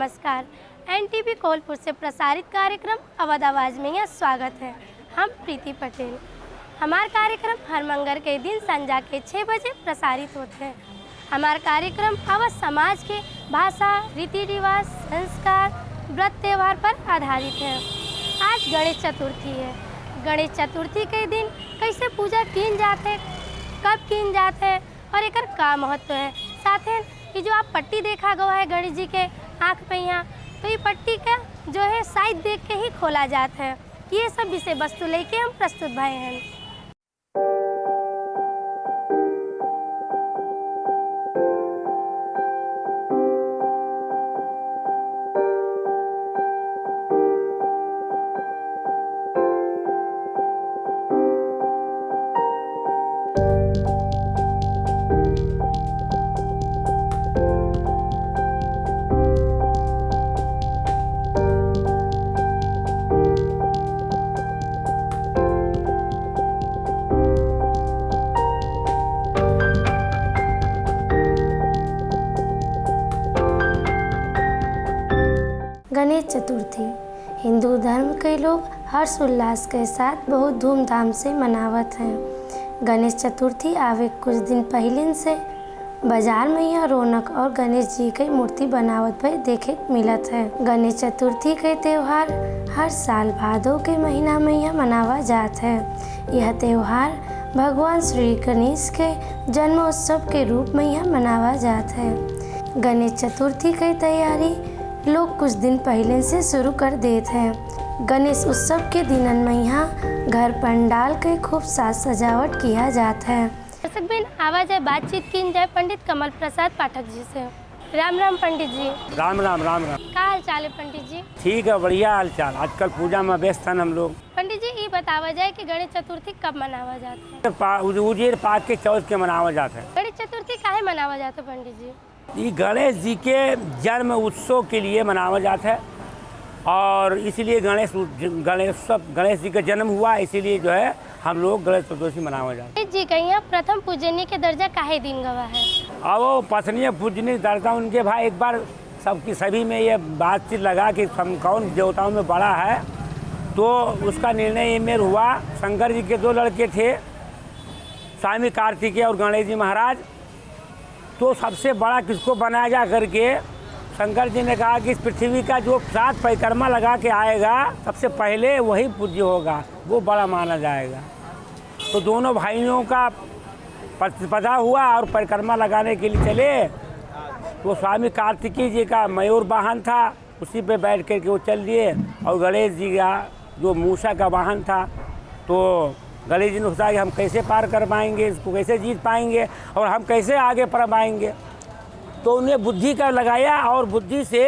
नमस्कार। एनटीवी कोलपुर से प्रसारित कार्यक्रम अवध आवाज में यह स्वागत है। हम प्रीति पटेल। हमारा कार्यक्रम हर मंगल के दिन संध्या के 6 बजे प्रसारित होते हैं। हमारा कार्यक्रम अवध समाज के भाषा, रीति रिवाज, संस्कार, व्रत त्यौहार पर आधारित है। आज गणेश चतुर्थी है। गणेश चतुर्थी के दिन कैसे पूजा की जाते, कब की जाते और एक का महत्व है। साथ ही ये जो आप पट्टी देखा गया है गणेश जी के आँख पे यहाँ, तो ये पट्टी का जो है साइज देख के ही खोला जाता है। ये सब विषय वस्तु लेके हम प्रस्तुत भए हैं। गणेश चतुर्थी हिंदू धर्म के लोग हर्ष उल्लास के साथ बहुत धूमधाम से मनावत हैं। गणेश चतुर्थी आवे कुछ दिन पहले से बाजार में यह रौनक और गणेश जी की मूर्ति बनावत पे देखे मिलत है। गणेश चतुर्थी के त्यौहार हर साल भादो के महीना में यह मनावा जाता है। यह त्यौहार भगवान श्री गणेश के जन्मोत्सव के रूप में यह मनावा जाता है। गणेश चतुर्थी की तैयारी लोग कुछ दिन पहले से शुरू कर देते हैं। गणेश उत्सव के दिनन में यहाँ घर पंडाल के खूब साज सजावट किया जाता है। दर्शक बिन आवाज है बातचीत की जाए पंडित कमल प्रसाद पाठक जी से। राम राम पंडित जी। राम राम राम राम। क्या हाल चाल है पंडित जी? ठीक है, बढ़िया हाल चाल। आजकल पूजा में व्यस्त हैं हम लोग। पंडित जी ये बतावा जाए कि गणेश चतुर्थी कब मनावा जाता है? उजेर पाक के चौथ के मनावा जाता है। गणेश चतुर्थी काहे मनावा जाता है पंडित जी? ये गणेश जी के जन्म उत्सव के लिए मनावा जाता है और इसीलिए गणेश जी का जन्म हुआ, इसीलिए जो है हम लोग गणेश चतुर्थी मनावा जाते हैं। गणेश जी का यहाँ प्रथम पूजनीय के दर्जा काहे दिन गवा है? अब वो पसनीय पूजनीय दर्जा उनके भाई एक बार सभी में ये बातचीत लगा कि कौन देवताओं में बड़ा है, तो उसका निर्णय ये में हुआ। शंकर जी के 2 लड़के थे, स्वामी कार्तिकेय और गणेश जी महाराज। तो सबसे बड़ा किसको बनाया जा करके शंकर जी ने कहा कि इस पृथ्वी का जो 7 परिक्रमा लगा के आएगा सबसे पहले वही पूज्य होगा, वो बड़ा माना जाएगा। तो दोनों भाइयों का प्रतिस्पर्धा हुआ और परिक्रमा लगाने के लिए चले। तो स्वामी कार्तिकेय जी का मयूर वाहन था, उसी पे बैठ करके वो चल दिए और गणेश जी का जो मूषा का वाहन था, तो गणेश जी ने सोचा कि हम कैसे पार कर पाएंगे, इसको कैसे जीत पाएंगे और हम कैसे आगे बढ़ पाएंगे। तो उन्हें बुद्धि का लगाया और बुद्धि से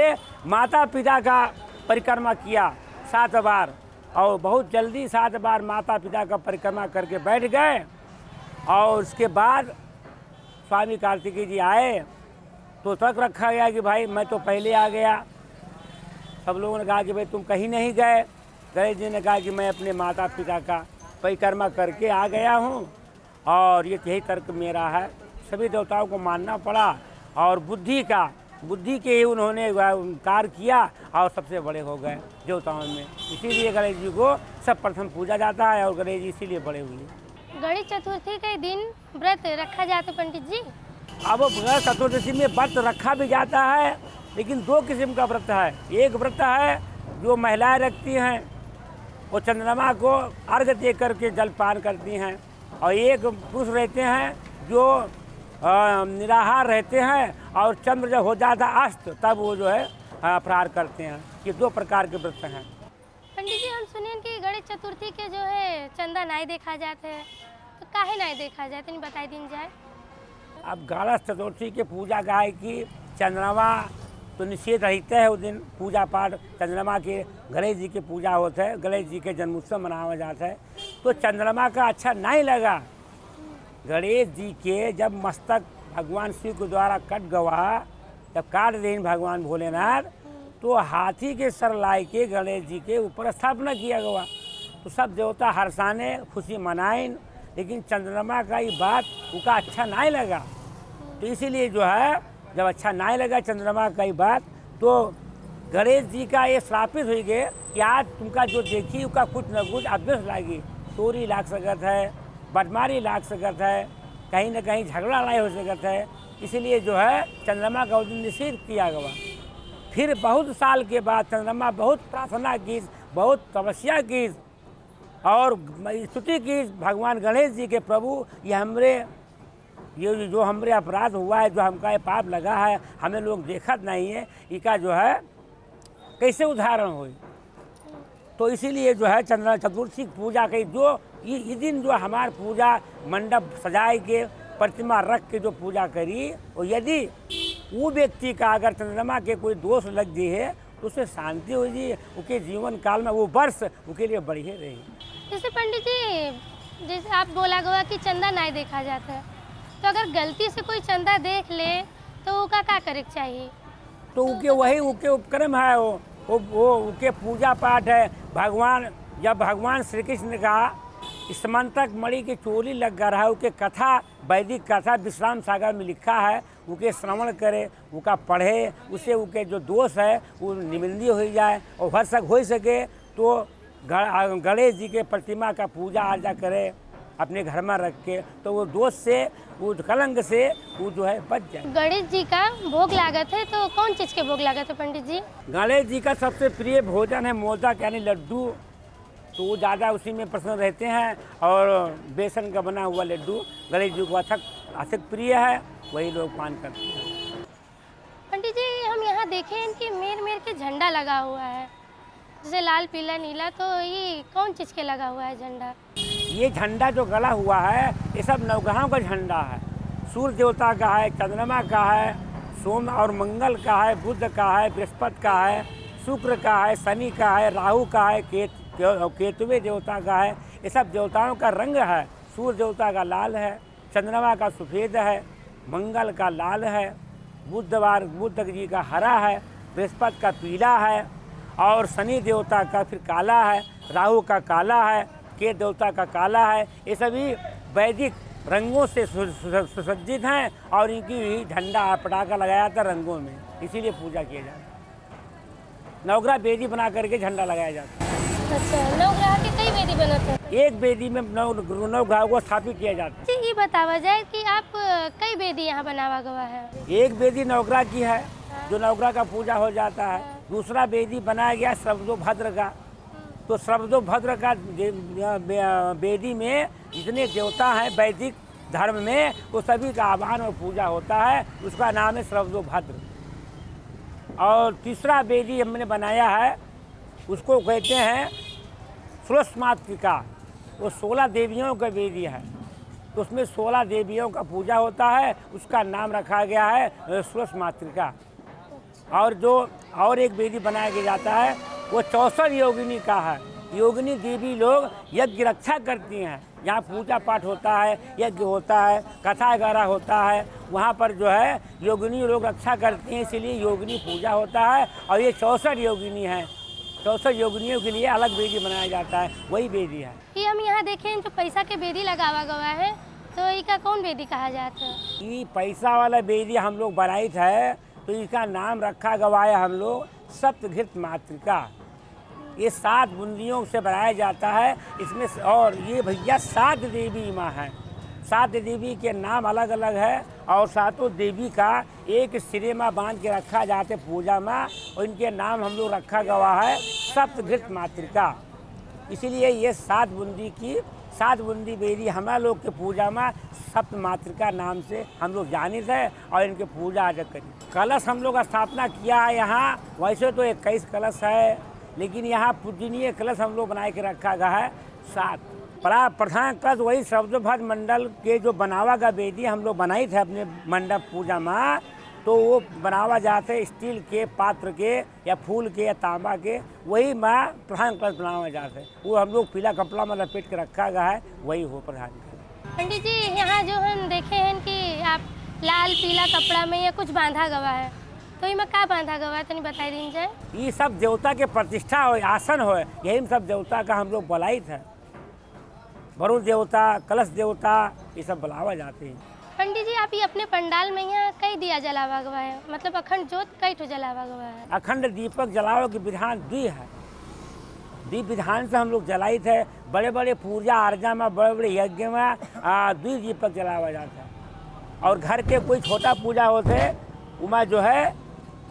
माता पिता का परिक्रमा किया 7 बार और बहुत जल्दी 7 बार माता पिता का परिक्रमा करके बैठ गए। और उसके बाद स्वामी कार्तिकेय जी आए तो तक रखा गया कि भाई मैं तो पहले आ गया। सब लोगों ने कहा कि भाई तुम कहीं नहीं गए। गणेश जी ने कहा कि मैं अपने माता पिता का परिक्रमा करके आ गया हूँ और ये यही तर्क मेरा है। सभी देवताओं को मानना पड़ा और बुद्धि के ही उन्होंने कार्य किया और सबसे बड़े हो गए देवताओं में। इसीलिए गणेश जी को सब प्रथम पूजा जाता है और गणेश जी इसीलिए बड़े हुए। गणेश चतुर्थी के दिन व्रत रखा जाता है पंडित जी? अब गणेश चतुर्थी में व्रत रखा भी जाता है, लेकिन 2 किस्म का व्रत है। एक व्रत है जो महिलाएं रखती हैं, वो चंद्रमा को अर्घ्य दे करके जलपान करती हैं, और एक पुरुष रहते हैं जो निराहार रहते हैं और चंद्र जब हो जाता अस्त तब वो जो है प्रहार करते हैं। ये 2 प्रकार के व्रत हैं। पंडित जी हम सुने कि गणेश चतुर्थी के जो है चंदा नहीं देखा जाता है, तो काहे नहीं देखा जाता, नहीं बताई दिन जाए? अब गणेश चतुर्थी के पूजा का है कि चंद्रमा तो निषेध रहते हैं उस दिन पूजा पाठ। चंद्रमा के गणेश जी की पूजा होता है, गणेश जी के जन्मोत्सव मनाया जाता है। तो चंद्रमा का अच्छा नहीं लगा। गणेश जी के जब मस्तक भगवान शिव के द्वारा कट गवा, जब काट दें भगवान भोलेनाथ, तो हाथी के सर लाई के गणेश जी के ऊपर स्थापना किया गया। तो सब देवता हर्षाने खुशी मनाएं, लेकिन चंद्रमा का ये बात उनका अच्छा नहीं लगा। तो इसीलिए जो है जब अच्छा नहीं लगा चंद्रमा का ये बात, तो गणेश जी का ये श्रापित हुई गए कि आज तुमका जो देखी उसका कुछ न कुछ अभ्यस लागी, चोरी लाग सकत है, बदमारी लाग सकत है, कहीं न कहीं झगड़ा लड़ाई हो सकत है। इसलिए जो है चंद्रमा का उस दिन निषेध किया गया। फिर बहुत साल के बाद चंद्रमा बहुत प्रार्थना की, बहुत तपस्या की और स्तुति की भगवान गणेश जी के, प्रभु ये जो हमरे अपराध हुआ है, जो हमका ये पाप लगा है, हमें लोग देखत नहीं है, इसका जो है कैसे उदाहरण हो। तो इसीलिए जो है चंद्र चतुर्थी पूजा की जो इस दिन जो हमार पूजा मंडप सजाए के प्रतिमा रख के जो पूजा करी, और यदि वो व्यक्ति का अगर चंद्रमा के कोई दोष लग जी है तो उससे शांति हो जी, उसके जीवन काल में वो वर्ष उसके लिए बढ़िया रही। जैसे पंडित जी, जैसे आप बोला गवा कि चंदा नहीं देखा जाता है, तो अगर गलती से कोई चंदा देख ले तो उसका क्या करे चाहिए? तो उनके वही उनके उपक्रम है, वो उनके पूजा पाठ है। जब भगवान श्री कृष्ण का स्मंतक मणि की चोरी लग गया है, उसके कथा वैदिक कथा विश्राम सागर में लिखा है, उनके श्रवण करे, उनका पढ़े, उससे उनके जो दोष है वो निवृत्ति हो जाए और भरसक हो सके। तो गणेश जी के प्रतिमा का पूजा अर्चा करे अपने घर में रख के, तो वो दोष से, वो कलंक से वो जो है बच जाए। गणेश जी का भोग लागत है, तो कौन चीज़ के भोग लागत है पंडित जी? गणेश जी का सबसे प्रिय भोजन है मोदक यानी लड्डू, तो वो ज़्यादा उसी में प्रसन्न रहते हैं। और बेसन का बना हुआ लड्डू गणेश जी को अधिक प्रिय है, वही लोग पान करते हैं। पंडित जी, हम यहाँ देखे हैं कि मेर के झंडा लगा हुआ है, जैसे लाल पीला नीला, तो ये कौन चीज़ के लगा हुआ है झंडा? ये झंडा जो गड़ा हुआ है ये सब नवग्रहों का झंडा है। सूर्य देवता का है, चंद्रमा का है, सोम और मंगल का है, बुध का है, बृहस्पति का है, शुक्र का है, शनि का है, राहु का है, केतुवे देवता का है। ये सब देवताओं का रंग है। सूर्य देवता का लाल है, चंद्रमा का सफ़ेद है, मंगल का लाल है, बुध जी का हरा है, बृहस्पति का पीला है और शनि देवता का फिर काला है, राहु का काला है, केतु देवता का काला है। ये सभी वैदिक रंगों से सुसज्जित हैं और इनकी झंडा पटाखा लगाया जाता रंगों में, इसीलिए पूजा किया जाता है। नवग्रह वेदी बना करके झंडा लगाया जाता है। अच्छा, नवग्रह के कई वेदी बनते हैं? एक वेदी में नवग्रह को स्थापित किया जाता है। जी, ये बतावा जाए कि आप कई वेदी यहाँ बनावा गवा है? एक वेदी नवग्रह की है जो नवग्रह का पूजा हो जाता है। दूसरा वेदी बनाया गया श्रवदोभद्र का, तो श्रवदोभद्र का वेदी में जितने देवता हैं वैदिक धर्म में वो सभी का आह्वान और पूजा होता है, उसका नाम है श्रवदोभद्र। और तीसरा वेदी हमने बनाया है, उसको कहते हैं सुरसमातृका, वो 16 देवियों का वेदी है, तो उसमें 16 देवियों का पूजा होता है, उसका नाम रखा गया है सुरसमातृका। और एक वेदी बनाया जाता है, वो 64 योगिनी का है। योगिनी देवी लोग यज्ञ रक्षा करती हैं, यहाँ पूजा पाठ होता है, यज्ञ होता है, कथा वगैरह होता है, वहाँ पर जो है योगिनी लोग रक्षा करती हैं, इसलिए योगिनी पूजा होता है। और ये 64 योगिनी हैं, 64 योगिनियों के लिए अलग वेदी बनाया जाता है, वही वेदी है। ये हम यहाँ देखें जो पैसा के वेदी लगावा गवा है, तो इसका कौन वेदी कहा जाता है? ये पैसा वाला वेदी हम लोग बनाई है, तो इसका नाम रखा गवा है हम लोग सप्तघृत मातृका। ये 7 बूंदियों से बनाया जाता है इसमें। और ये भैया 7 देवी माँ हैं, 7 देवी के नाम अलग अलग है और 7 देवी का एक सिरे में बांध के रखा जाते पूजा में, और इनके नाम हम लोग रखा गवा है सप्तघृत मातृका। इसीलिए ये 7 बूंदी वेदी हमारा लोग के पूजा में सप्त मातृका नाम से हम लोग जानित है और इनके पूजा आज करी। कलश हम लोग स्थापना किया है यहाँ, वैसे तो 21 कलश है, लेकिन यहाँ पूजनीय कलश हम लोग बना के रखा गया है 7। प्रधान कलश वही श्रवदोभद्र मंडल के जो बनावा का वेदी हम लोग बनाई थे अपने मंडप पूजा में, तो वो बनावा जाते स्टील के पात्र के या फूल के या तांबा के, वही में प्रधान कलश बनावा जाते, वो हम लोग पीला कपड़ा में लपेट के रखा गया है, वही हो प्रधान कलश। पंडित जी, यहाँ जो हम देखे हैं कि आप लाल पीला कपड़ा में या कुछ बांधा गवा है, तो इनमें क्या बांधा गवा है, तो नहीं बताई दी जाए? ये सब देवता के प्रतिष्ठा हो, आसन हो, यही सब देवता का हम लोग बुलाई थे। वरुण देवता, कलश देवता, ये सब बुलावा जाते हैं। पंडित पंडित जी, आप ये अपने पंडाल में यहाँ कई दिया जलावा गवा है, मतलब अखंड जोत कई ठो जलावा गवा है? अखंड दीपक जलाओ के विधान द्वि है। दीप विधान से हम लोग जलाई थे। बड़े बड़े पूजा अर्जा में, बड़े बड़े यज्ञ में द्वि दीपक जलावा जाता है। और घर के कोई छोटा पूजा होते उमा जो है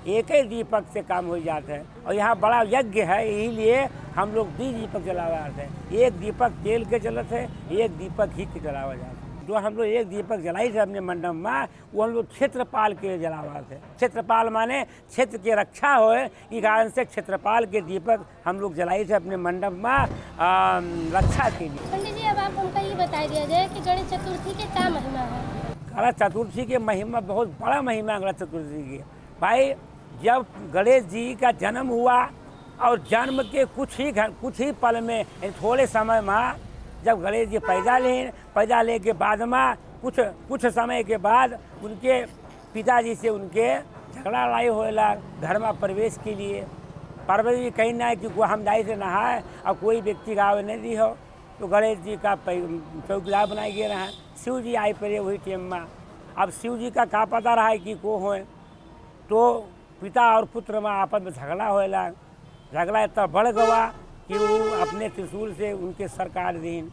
एक ही दीपक से काम हो जाता है। और यहाँ बड़ा यज्ञ है, यही लिए हम लोग द्वि दीपक जलावा जाते हैं। एक दीपक तेल के जलते है, एक दीपक घी के जलावा जाता है। जो हम लोग एक दीपक जलाई थे अपने मंडप में, वो हम लोग क्षेत्रपाल के जलावा थे। क्षेत्रपाल माने क्षेत्र की रक्षा होए, इस कारण से क्षेत्रपाल के दीपक हम लोग जलाई थे अपने मंडप में रक्षा के लिए। पंडित जी, अब आप हमको ये बता दिया जाए कि गणेश चतुर्थी के क्या महिमा है? गणेश चतुर्थी के महिमा बहुत बड़ा महिमा है। गणेश चतुर्थी की भाई, जब गणेश जी का जन्म हुआ और जन्म के कुछ ही पल में, थोड़े समय में, जब गणेश जी पैदा ले के बाद में कुछ समय के बाद उनके पिताजी से उनके झगड़ा लड़ाई होएला घर में प्रवेश के लिए। पार्वती जी कहीं ना कि हम जाए से नहाए और कोई व्यक्ति गावे नहीं दी हो, तो गणेश जी का चौकीदार बनाए गए रहा। शिव जी आई पड़े वही टाइम में। अब शिव जी का क्या पता रहा है कि को होए, तो पिता और पुत्र में आपस में झगड़ा होएला। झगड़ा इतना बढ़ गया कि वो अपने त्रिशूल से उनके सर काट दीन।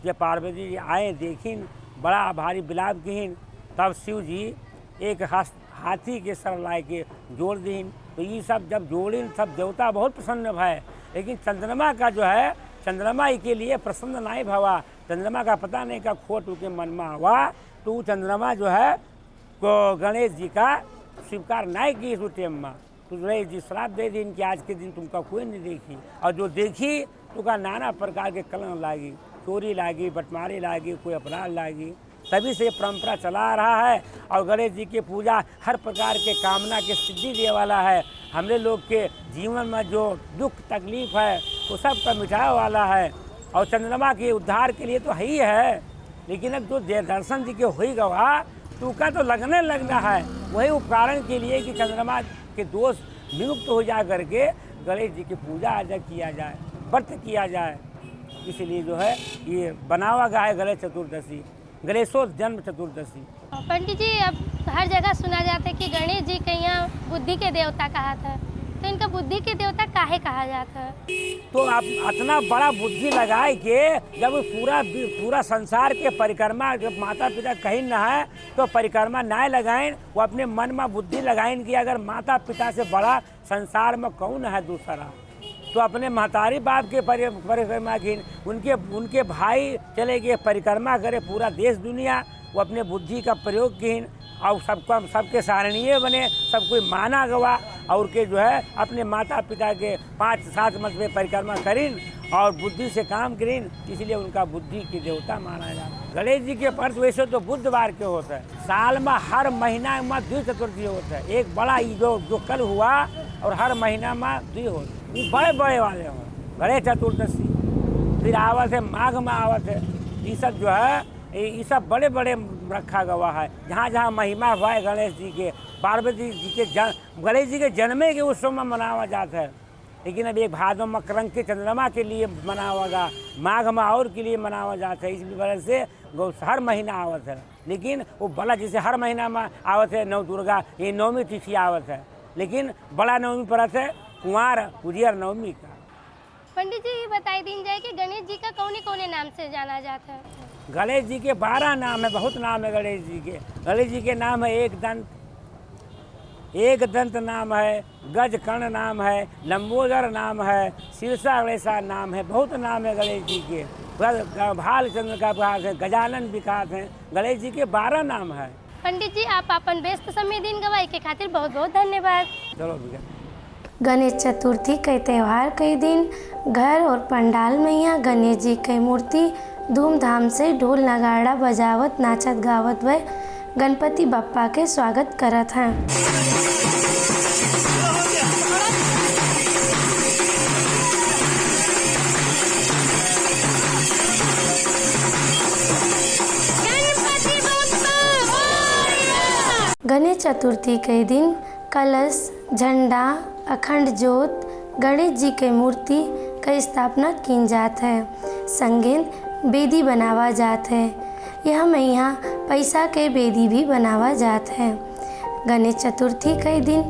जब पार्वती जी आए देखिन, बड़ा भारी बिलाप किन, तब शिव जी एक हाथी के सर लाए के जोड़ दीन। तो ये सब जब जोड़िन, सब देवता बहुत प्रसन्न भय। लेकिन चंद्रमा का जो है, चंद्रमा के लिए प्रसन्न नहीं भवा। चंद्रमा का पता नहीं का खोट उनके मन में हुआ, तो वो चंद्रमा जो है को गणेश जी का स्वीकार नहीं की उस टाइम में। तो गणेश जी श्राप दे दिन कि आज के दिन तुमका कोई नहीं देखी, और जो देखी तो का नाना प्रकार के कलंक लागी, चोरी लागी, बटमारी लागी, कोई अपराध लागी। तभी से परंपरा चला रहा है। और गणेश जी की पूजा हर प्रकार के कामना के सिद्धि दे वाला है। हमरे लोग के जीवन में जो दुख तकलीफ है वो सब का मिटाने वाला है। और चंद्रमा के उद्धार के लिए तो है ही है, लेकिन अब जो दर्शन जी के हो ही गवा तो उसका तो लगना है। वही उपकरण के लिए कि चंद्रमा के दोष विमुक्त हो जा करके गणेश जी की पूजा आजा किया जाए, व्रत किया जाए। इसलिए जो है ये बनावा गया है गणेश चतुर्दशी, गणेशों जन्म चतुर्दशी। पंडित जी, अब हर जगह सुना जाता है कि गणेश जी के यहाँ बुद्धि के देवता कहा था, तो इनका बुद्धि के देवता काहे कहा जाता है? तो आप इतना बड़ा बुद्धि लगाए कि जब पूरा संसार के परिक्रमा, जब माता पिता कहीं न है तो परिक्रमा ना लगाएं, वो अपने मन में बुद्धि लगाएं कि अगर माता पिता से बड़ा संसार में कौन है दूसरा। तो अपने महतारी बाप के परिक्रमा की, उनके भाई चले गए परिक्रमा करे पूरा देश दुनिया, वो अपने बुद्धि का प्रयोग की और सबके सराहनीय बने, सब कोई माना गवा। और के जो है अपने माता पिता के 5-7 मत में परिक्रमा करीन और बुद्धि से काम करीन, इसलिए उनका बुद्धि की देवता माना जाता है। गणेश जी के पर्व वैसे तो बुधवार के होता है, साल में हर महीना में द्वि चतुर्थी होता है। एक बड़ा जो कल हुआ और हर महीना में द्वि होता है, बड़े वाले हों। गणेश चतुर्दशी फिर आवत है, माघ में आवत है। ये सब जो है ये सब बड़े रखा गवा है। जहाँ जहाँ महिमा हुआ है गणेश जी के, पार्वती जी के गणेश जी के जन्मे के उत्सव में मनावा जाता है। लेकिन अब एक भादों में मकरंग के चंद्रमा के लिए मनावागा, माघ में और के लिए मनावा जाता है। इस वजह से हर महीना आवत है। लेकिन वो बड़ा जैसे हर महीना में आवत है नव दुर्गा, ये नवमी तिथि आवत है। लेकिन बड़ा नवमी पड़त है कुंवार उजियर नवमी का। पंडित जी, ये बताई दीन जाए कि गणेश जी का कौने नाम से जाना जाता है? गणेश जी के 12 नाम है, बहुत नाम है गणेश जी के। गणेश जी के नाम है एक दंत नाम है, गज कर्ण नाम है, लंबोदर नाम है, शीर्षा गणेशा नाम है, बहुत नाम है गणेश जी के। भालचंद्र का विकास है, गजानन विकास है, गणेश जी के 12 नाम है। पंडित जी, आप अपन व्यस्त समय दिन गवाई के खातिर बहुत बहुत धन्यवाद। चलो भैया। गणेश चतुर्थी के त्यौहार के दिन घर और पंडाल में यहाँ गणेश जी की मूर्ति धूमधाम से ढोल नगाड़ा बजावत नाचत गावत व गणपति बप्पा के स्वागत करत हैं। गणेश चतुर्थी के दिन कलश, झंडा, अखंड ज्योत, गणेश जी के मूर्ति का स्थापना की जात है। संगीत वेदी बनावा जात है। यह में यहाँ पैसा के बेदी भी बनावा जात है। गणेश चतुर्थी के दिन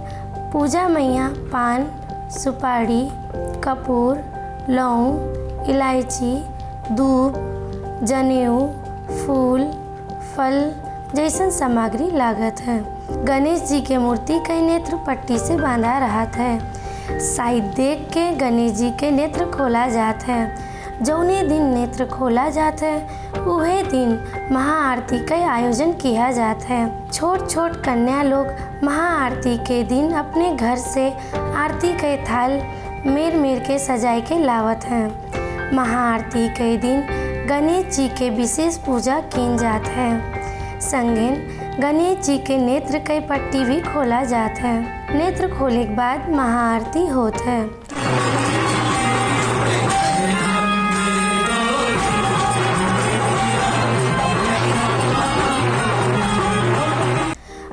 पूजा मैया पान, सुपारी, कपूर, लौंग, इलायची, दूब, जनेऊ, फूल, फल जैसन सामग्री लागत है। गणेश जी के मूर्ति के नेत्र पट्टी से बांधा रहत है। साइड देख के गणेश जी के नेत्र खोला जात है। जौने दिन नेत्र खोला जात है उहे दिन महाआरती का आयोजन किया जात है। छोट छोट कन्या लोग महाआरती के दिन अपने घर से आरती के थाल मेर मेर के सजाए के लावत हैं। महाआरती के दिन गणेश जी के विशेष पूजा की जात है। संगेन गणेश जी के नेत्र के पट्टी भी खोला जात है। नेत्र खोले के बाद महाआरती होत है।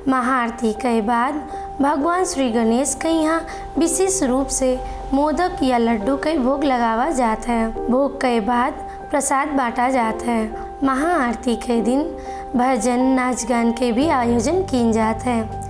महाआरती के बाद भगवान श्री गणेश के यहाँ विशेष रूप से मोदक या लड्डू के भोग लगावा जात है। भोग के बाद प्रसाद बांटा जात है। महाआरती के दिन भजन नाच गान के भी आयोजन किया जात है।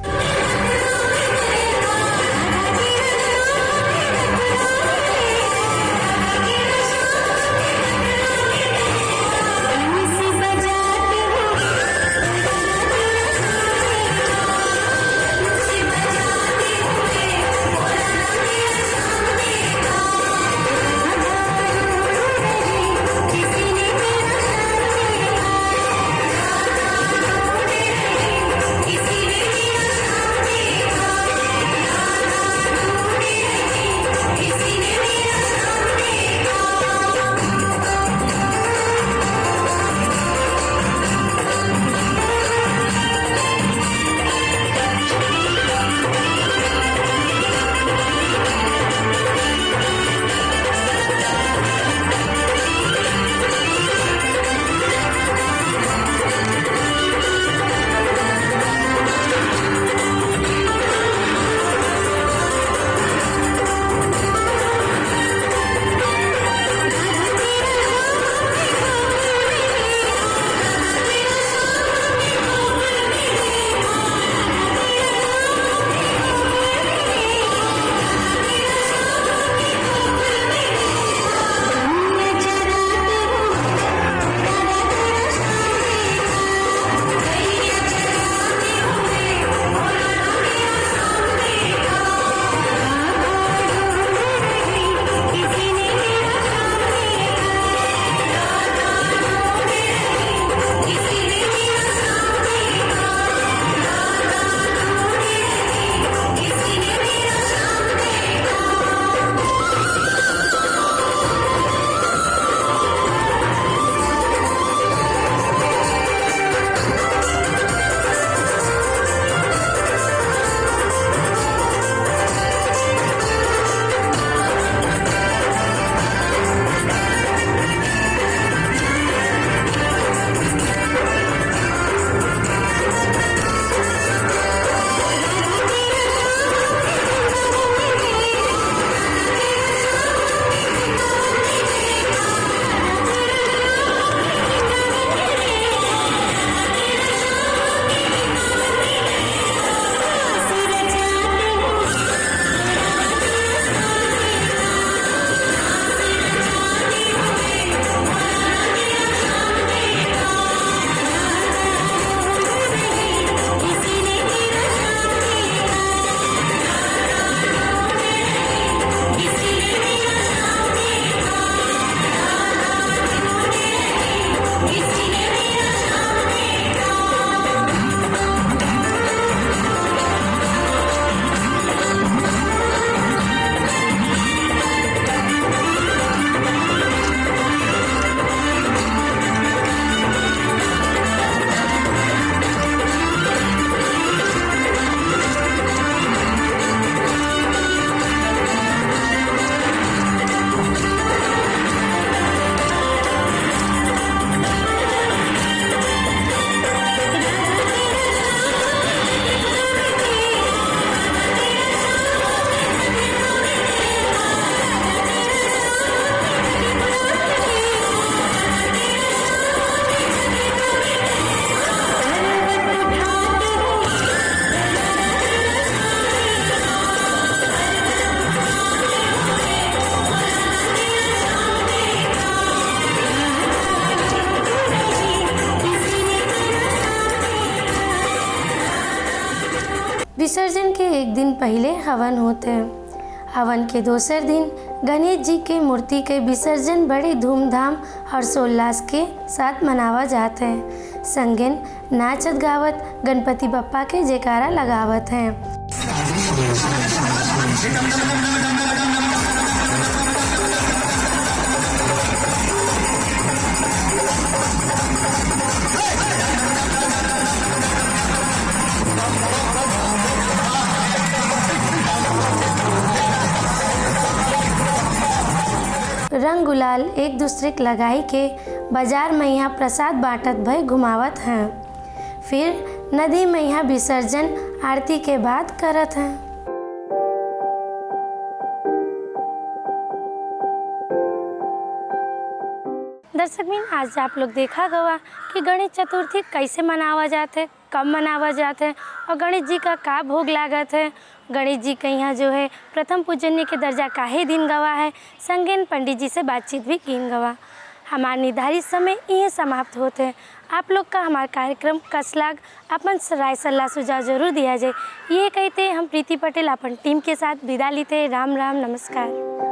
विसर्जन के एक दिन पहले हवन होते हैं। हवन के दूसरे दिन गणेश जी के मूर्ति के विसर्जन बड़े धूमधाम हर्षोल्लास के साथ मनावा जाते हैं। संगीन नाचत गावत गणपति बप्पा के जयकारा लगावत हैं। रंग गुलाल एक दूसरे के लगाई के बाजार में यहाँ प्रसाद बांटत भय घुमावत हैं। फिर नदी में यहाँ विसर्जन आरती के बाद करत हैं। दर्शक बिन आज आप लोग देखा गवा कि गणेश चतुर्थी कैसे मनावा जाते, कब मनावा जाते हैं और गणेश जी का भोग लागत है। गणेश जी के यहाँ जो है प्रथम पूजनीय के दर्जा काहे दिन गवा है। संगीन पंडित जी से बातचीत भी कीन गवा। हमार निर्धारित समय यह समाप्त होते हैं। आप लोग का हमारा कार्यक्रम कसलाग अपन राय सलाह सुझाव जरूर दिया जाए, ये कहते हम प्रीति पटेल अपन टीम के साथ विदा लेते हैं। राम राम, नमस्कार।